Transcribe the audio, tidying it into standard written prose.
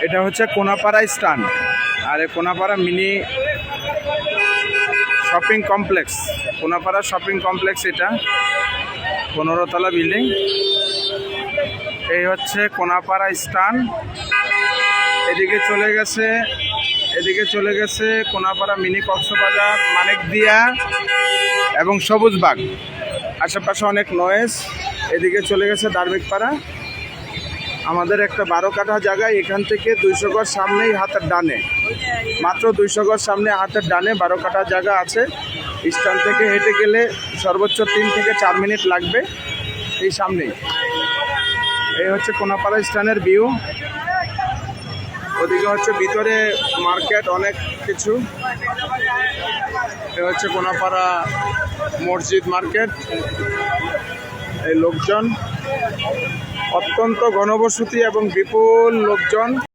এটা হচ্ছে কোনাপাড়া স্ট্যান্ড, আর এই Konapara mini shopping complex, Konapara shopping complex. এটা 15 তলা বিল্ডিং। এই হচ্ছে কোনাপাড়া স্ট্যান্ড। এদিকে চলে গেছে কোনাপাড়া মিনি কক্সবাজার, মানিকদিয়া এবং সবুজবাগ। আশেপাশে অনেক নয়েজ। এদিকে চলে গেছে ধার্মিকপাড়া। আমাদের একটা 12 কাঠা জায়গায়, এখান থেকে 200 গজ সামনেই হাতের ডানে, মাত্র 200 গজ সামনে হাতের ডানে 12 কাঠা জায়গা আছে। স্ট্যান্ড থেকে হেঁটে গেলে সর্বোচ্চ 3 থেকে 4 মিনিট লাগবে। এই সামনেই এই হচ্ছে কোনাপাড়া স্ট্যান্ডের ভিউ। ওদিকে হচ্ছে ভিতরে মার্কেট, অনেক কিছু। এ হচ্ছে কোনাপাড়া মসজিদ মার্কেট। এই লোকজন অত্যন্ত ঘনবসতি এবং বিপুল লোকজন।